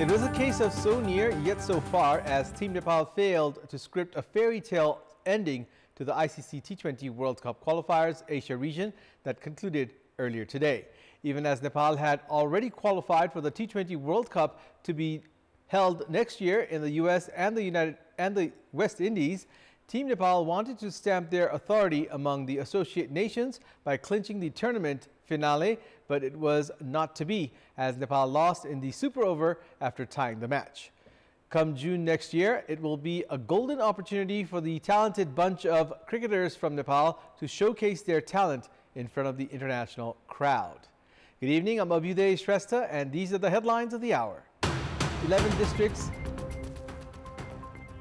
It was a case of so near yet so far as Team Nepal failed to script a fairy tale ending to the ICC T20 World Cup qualifiers Asia region that concluded earlier today. Even as Nepal had already qualified for the T20 World Cup to be held next year in the US and the West Indies, Team Nepal wanted to stamp their authority among the associate nations by clinching the tournament finale, but it was not to be, as Nepal lost in the super over after tying the match. Come June next year, it will be a golden opportunity for the talented bunch of cricketers from Nepal to showcase their talent in front of the international crowd. Good evening, I'm Abhyuday Shrestha, and these are the headlines of the hour. 11 districts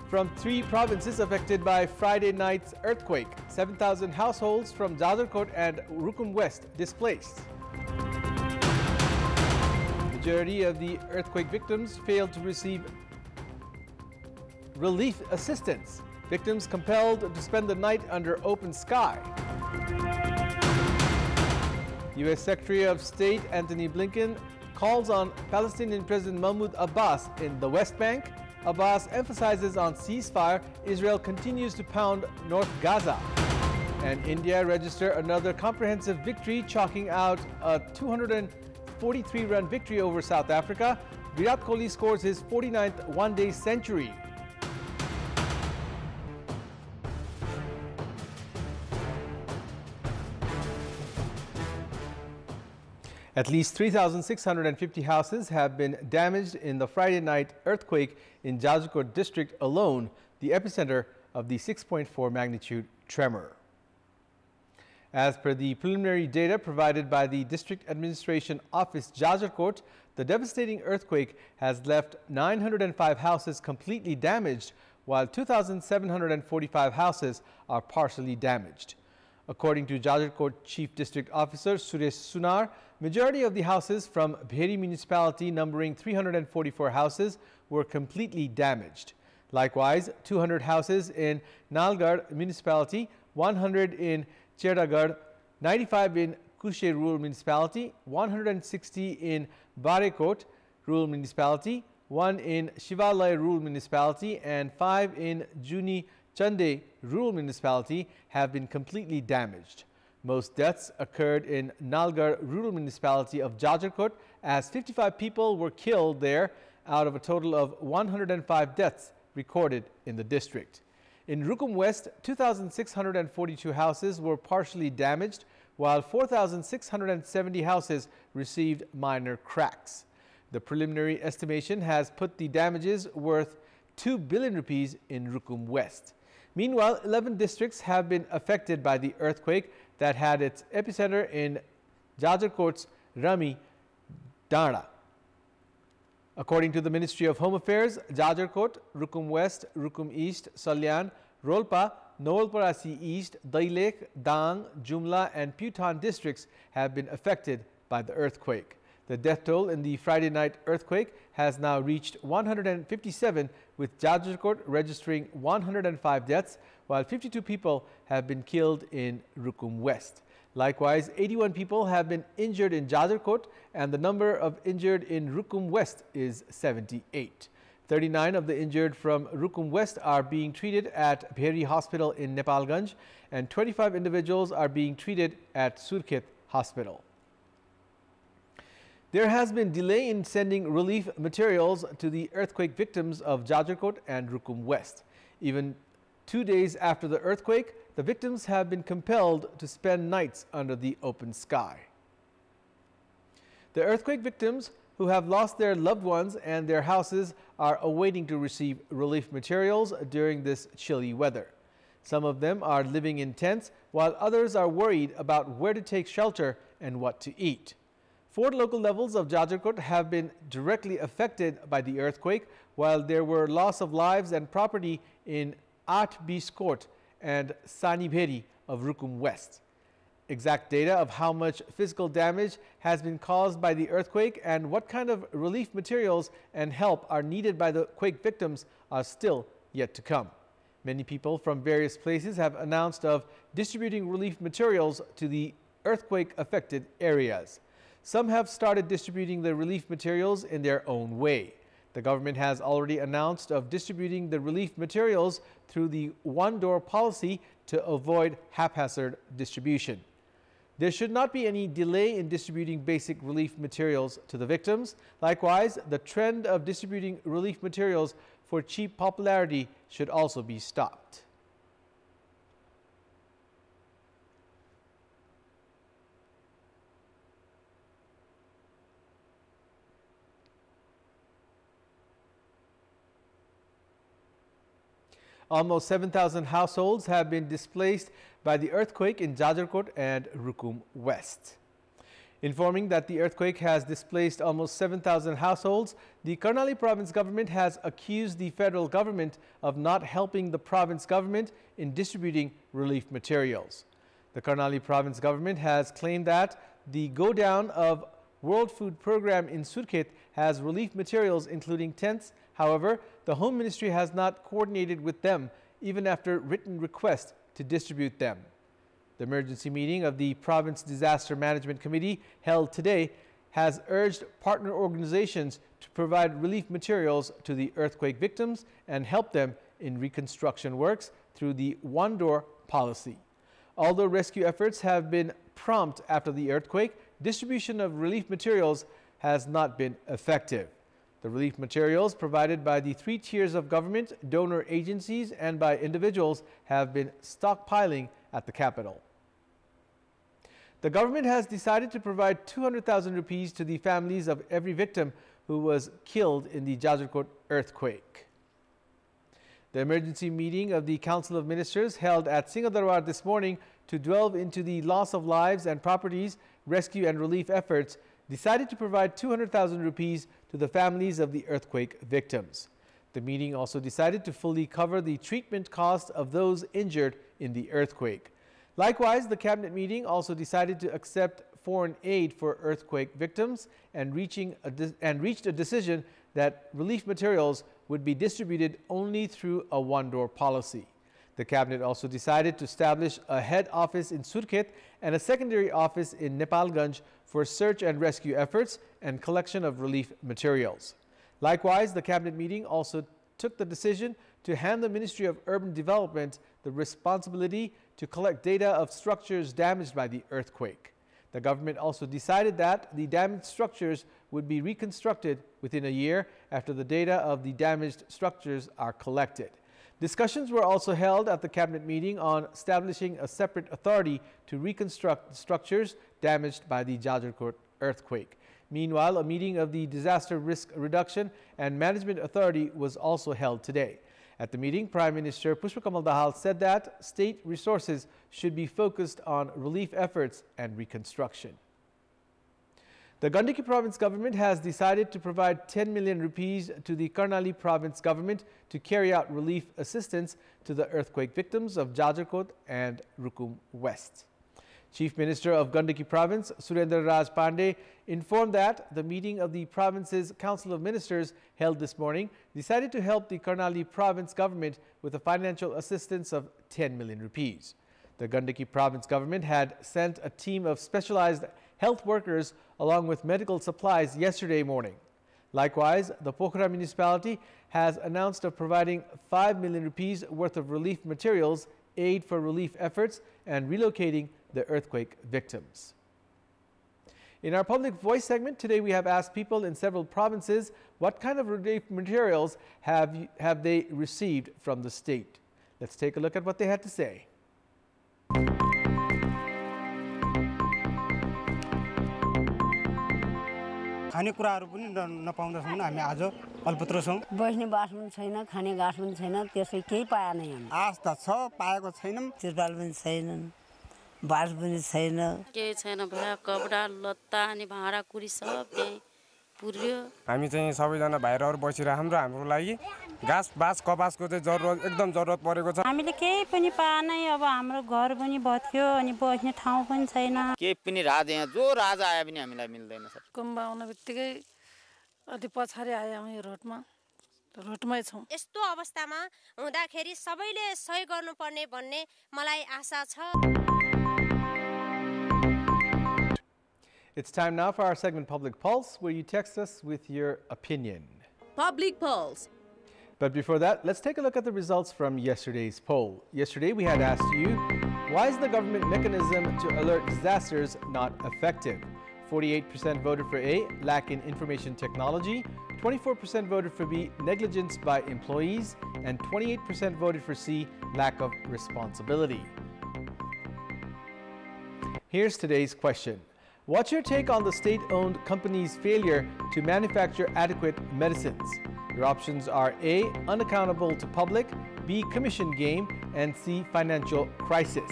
from 3 provinces affected by Friday night's earthquake. 7,000 households from Jajarkot and Rukum West displaced. Majority of the earthquake victims failed to receive relief assistance. Victims compelled to spend the night under open sky. U.S. Secretary of State Antony Blinken calls on Palestinian President Mahmoud Abbas in the West Bank. Abbas emphasizes on ceasefire. Israel continues to pound North Gaza. And India registered another comprehensive victory, chalking out a 243-run victory over South Africa. Virat Kohli scores his 49th one-day century. At least 3,650 houses have been damaged in the Friday night earthquake in Jajarkot district alone, the epicenter of the 6.4 magnitude tremor. As per the preliminary data provided by the District Administration Office Jajarkot, the devastating earthquake has left 905 houses completely damaged, while 2,745 houses are partially damaged. According to Jajarkot Chief District Officer Suresh Sunar, majority of the houses from Bheri municipality, numbering 344 houses, were completely damaged. Likewise, 200 houses in Nalgarh municipality, 100 in Cheragarh, 95 in Kushe rural municipality, 160 in Barekot rural municipality, 1 in Shivalaya rural municipality, and 5 in Juni Chande rural municipality have been completely damaged. Most deaths occurred in Nalgarh rural municipality of Jajarkot, as 55 people were killed there out of a total of 105 deaths recorded in the district. In Rukum West, 2,642 houses were partially damaged, while 4,670 houses received minor cracks. The preliminary estimation has put the damages worth 2 billion rupees in Rukum West. Meanwhile, 11 districts have been affected by the earthquake that had its epicenter in Jajarkot's Rami Dara. According to the Ministry of Home Affairs, Jajarkot, Rukum West, Rukum East, Salyan, Rolpa, Nawalparasi East, Dailek, Dang, Jumla and Putan districts have been affected by the earthquake. The death toll in the Friday night earthquake has now reached 157, with Jajarkot registering 105 deaths, while 52 people have been killed in Rukum West. Likewise, 81 people have been injured in Jajarkot, and the number of injured in Rukum West is 78. 39 of the injured from Rukum West are being treated at Bheri Hospital in Nepalganj, and 25 individuals are being treated at Surkhet Hospital. There has been delay in sending relief materials to the earthquake victims of Jajarkot and Rukum West. Even 2 days after the earthquake, the victims have been compelled to spend nights under the open sky. The earthquake victims who have lost their loved ones and their houses are awaiting to receive relief materials during this chilly weather. Some of them are living in tents, while others are worried about where to take shelter and what to eat. 4 local levels of Jajarkot have been directly affected by the earthquake, while there were loss of lives and property in Art Biskot and Sani Bheri of Rukum West. Exact data of how much physical damage has been caused by the earthquake and what kind of relief materials and help are needed by the quake victims are still yet to come. Many people from various places have announced of distributing relief materials to the earthquake-affected areas. Some have started distributing the relief materials in their own way. The government has already announced of distributing the relief materials through the one-door policy to avoid haphazard distribution. There should not be any delay in distributing basic relief materials to the victims. Likewise, the trend of distributing relief materials for cheap popularity should also be stopped. Almost 7,000 households have been displaced by the earthquake in Jajarkot and Rukum West. Informing that the earthquake has displaced almost 7,000 households, the Karnali province government has accused the federal government of not helping the province government in distributing relief materials. The Karnali province government has claimed that the go-down of World Food Program in Surkhet has relief materials including tents. However, the Home Ministry has not coordinated with them even after written requests to distribute them. The emergency meeting of the Province Disaster Management Committee held today has urged partner organizations to provide relief materials to the earthquake victims and help them in reconstruction works through the one-door policy. Although rescue efforts have been prompt after the earthquake, distribution of relief materials has not been effective. The relief materials provided by the 3 tiers of government, donor agencies and by individuals have been stockpiling at the capital. The government has decided to provide 200,000 rupees to the families of every victim who was killed in the Jajarkot earthquake. The emergency meeting of the Council of Ministers held at Singadarwar this morning to delve into the loss of lives and properties, rescue and relief efforts decided to provide 200,000 rupees to the families of the earthquake victims. The meeting also decided to fully cover the treatment cost of those injured in the earthquake. Likewise, the cabinet meeting also decided to accept foreign aid for earthquake victims and reached a decision that relief materials would be distributed only through a one-door policy. The cabinet also decided to establish a head office in Surkhet and a secondary office in Nepalganj for search and rescue efforts and collection of relief materials. Likewise, the cabinet meeting also took the decision to hand the Ministry of Urban Development the responsibility to collect data of structures damaged by the earthquake. The government also decided that the damaged structures would be reconstructed within a year after the data of the damaged structures are collected. Discussions were also held at the cabinet meeting on establishing a separate authority to reconstruct structures damaged by the Jajarkot earthquake. Meanwhile, a meeting of the Disaster Risk Reduction and Management Authority was also held today. At the meeting, Prime Minister Pushpakamal Dahal said that state resources should be focused on relief efforts and reconstruction. The Gandaki province government has decided to provide 10 million rupees to the Karnali province government to carry out relief assistance to the earthquake victims of Jajarkot and Rukum West. Chief Minister of Gandaki province, Surendra Raj Pandey, informed that the meeting of the province's Council of Ministers held this morning decided to help the Karnali province government with a financial assistance of 10 million rupees. The Gandaki province government had sent a team of specialized health workers along with medical supplies yesterday morning. Likewise, the Pokhara municipality has announced of providing 5 million rupees worth of relief materials, aid for relief efforts and relocating the earthquake victims. In our public voice segment today, we have asked people in several provinces what kind of relief materials have they received from the state. Let's take a look at what they had to say. खाने कुराहरु पनि नपाउँदासम्म हामी आज अल्पत्र छौं बस्ने बास पनि छैन खाने घाँस पनि छैन त्यसै केही पाएन हामी आस त छ पाएको छैनौं तिरपाल पनि छैन बास पनि छैन केही छैन भया कपडा लत्ता अनि भाँडा कुरी सब त्यही पुर्यो हामी चाहिँ सबैजना भाइरहरु बसिरहेछौं र हाम्रो लागि घाँस बास कपासको चाहिँ जरुरत एकदम जरुरत परेको छ हामीले केही पनि पाएनै अब हाम्रो घर पनि भत्क्यो अनि बस्ने ठाउँ पनि छैन केही पनि राजा यहाँ जो राजा आए पनि हामीलाई मिल्दैन सर कुम्बा आउन बित्तिकै अति पछाडी आए हामी रोडमै छौं यस्तो अवस्थामा हुँदाखेरि सबैले सहयोग गर्नुपर्ने भन्ने मलाई आशा छ It's time now for our segment Public Pulse, where you text us with your opinion. Public polls. But before that, let's take a look at the results from yesterday's poll. Yesterday, we had asked you, why is the government mechanism to alert disasters not effective? 48% voted for A, lack in information technology, 24% voted for B, negligence by employees, and 28% voted for C, lack of responsibility. Here's today's question. What's your take on the state-owned company's failure to manufacture adequate medicines? Your options are A, unaccountable to public, B, commission game, and C, financial crisis.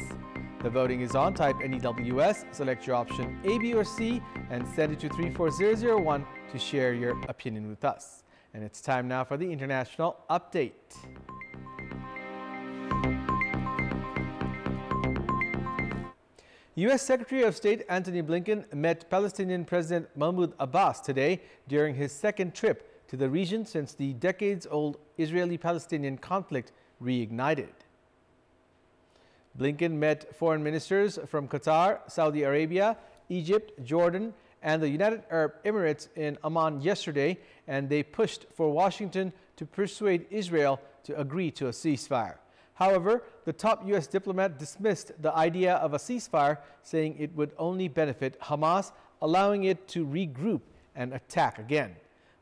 The voting is on. Type NEWS, select your option A, B, or C, and send it to 34001 to share your opinion with us. And it's time now for the international update. U.S. Secretary of State Antony Blinken met Palestinian President Mahmoud Abbas today during his second trip to the region since the decades-old Israeli-Palestinian conflict reignited. Blinken met foreign ministers from Qatar, Saudi Arabia, Egypt, Jordan, and the United Arab Emirates in Amman yesterday, and they pushed for Washington to persuade Israel to agree to a ceasefire. However, the top U.S. diplomat dismissed the idea of a ceasefire, saying it would only benefit Hamas, allowing it to regroup and attack again.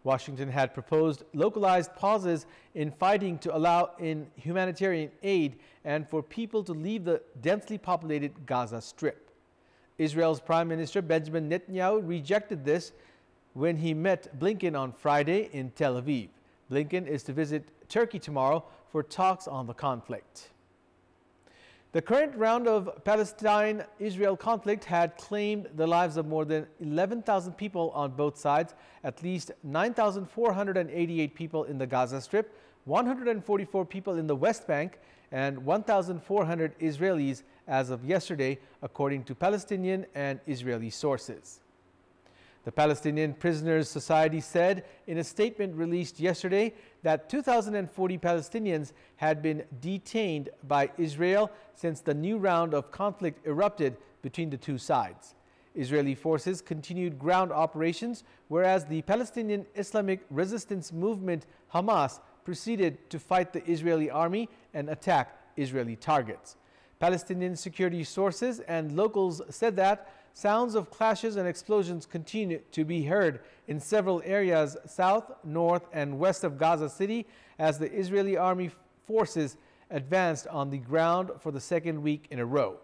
Washington had proposed localized pauses in fighting to allow in humanitarian aid and for people to leave the densely populated Gaza Strip. Israel's Prime Minister Benjamin Netanyahu rejected this when he met Blinken on Friday in Tel Aviv. Blinken is to visit Turkey tomorrow for talks on the conflict. The current round of Palestine-Israel conflict had claimed the lives of more than 11,000 people on both sides, at least 9,488 people in the Gaza Strip, 144 people in the West Bank, and 1,400 Israelis as of yesterday, according to Palestinian and Israeli sources. The Palestinian Prisoners Society said in a statement released yesterday that 2,040 Palestinians had been detained by Israel since the new round of conflict erupted between the two sides. Israeli forces continued ground operations, whereas the Palestinian Islamic Resistance Movement, Hamas, proceeded to fight the Israeli army and attack Israeli targets. Palestinian security sources and locals said that sounds of clashes and explosions continue to be heard in several areas south, north, and west of Gaza City as the Israeli army forces advanced on the ground for the second week in a row.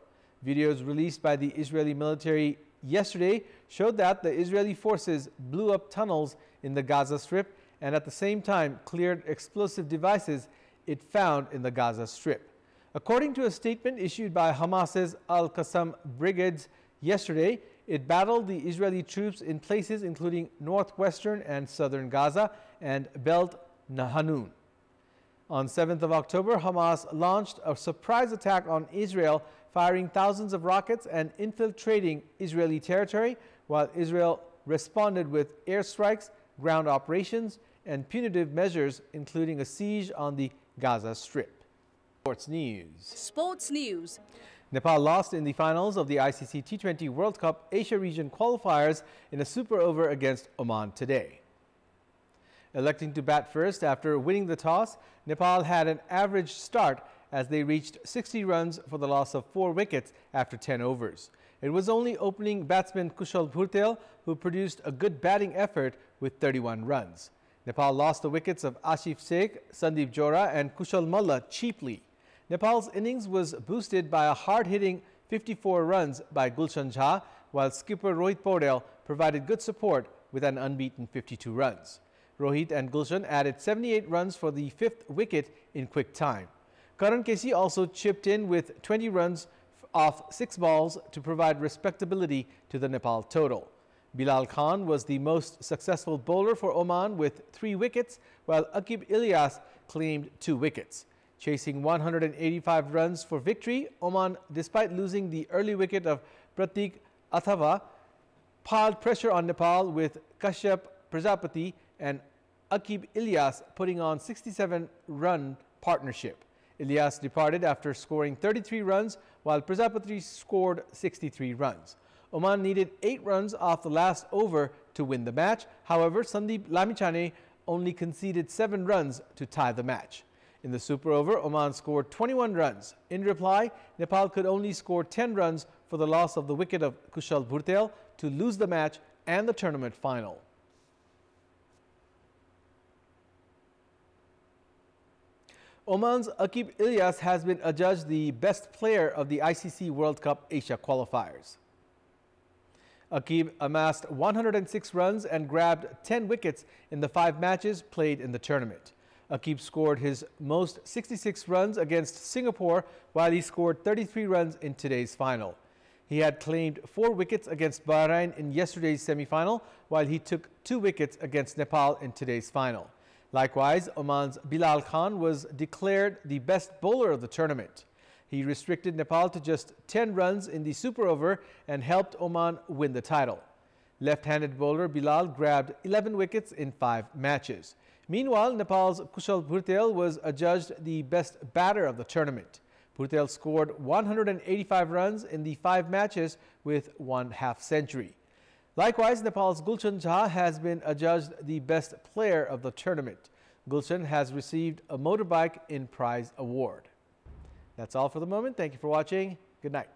Videos released by the Israeli military yesterday showed that the Israeli forces blew up tunnels in the Gaza Strip and at the same time cleared explosive devices it found in the Gaza Strip. According to a statement issued by Hamas's Al-Qassam brigades yesterday, it battled the Israeli troops in places including northwestern and southern Gaza and Belt Hanun. On 7th of October, Hamas launched a surprise attack on Israel, firing thousands of rockets and infiltrating Israeli territory, while Israel responded with airstrikes, ground operations, and punitive measures, including a siege on the Gaza Strip. Sports news. Sports news. Nepal lost in the finals of the ICC T20 World Cup Asia Region qualifiers in a super over against Oman today. Electing to bat first after winning the toss, Nepal had an average start as they reached 60 runs for the loss of 4 wickets after 10 overs. It was only opening batsman Kushal Bhurtel who produced a good batting effort with 31 runs. Nepal lost the wickets of Ashif Sheikh, Sandeep Johra and Kushal Malla cheaply. Nepal's innings was boosted by a hard-hitting 54 runs by Gulshan Jha, while skipper Rohit Paudel provided good support with an unbeaten 52 runs. Rohit and Gulshan added 78 runs for the 5th wicket in quick time. Karan Kesi also chipped in with 20 runs off 6 balls to provide respectability to the Nepal total. Bilal Khan was the most successful bowler for Oman with 3 wickets, while Aqib Ilyas claimed 2 wickets. Chasing 185 runs for victory, Oman, despite losing the early wicket of Pratik Athava, piled pressure on Nepal with Kashyap Prajapati and Aqib Ilyas putting on 67-run partnership. Ilyas departed after scoring 33 runs, while Prajapati scored 63 runs. Oman needed 8 runs off the last over to win the match. However, Sandeep Lamichhane only conceded 7 runs to tie the match. In the super over, Oman scored 21 runs. In reply, Nepal could only score 10 runs for the loss of the wicket of Kushal Bhurtel to lose the match and the tournament final. Oman's Aqib Ilyas has been adjudged the best player of the ICC World Cup Asia qualifiers. Aqib amassed 106 runs and grabbed 10 wickets in the 5 matches played in the tournament. Aqib scored his most 66 runs against Singapore, while he scored 33 runs in today's final. He had claimed 4 wickets against Bahrain in yesterday's semi-final, while he took 2 wickets against Nepal in today's final. Likewise, Oman's Bilal Khan was declared the best bowler of the tournament. He restricted Nepal to just 10 runs in the super over and helped Oman win the title. Left-handed bowler Bilal grabbed 11 wickets in 5 matches. Meanwhile, Nepal's Kushal Bhurtel was adjudged the best batter of the tournament. Bhurtel scored 185 runs in the 5 matches with 1 half-century. Likewise, Nepal's Gulshan Jha has been adjudged the best player of the tournament. Gulshan has received a motorbike in prize award. That's all for the moment. Thank you for watching. Good night.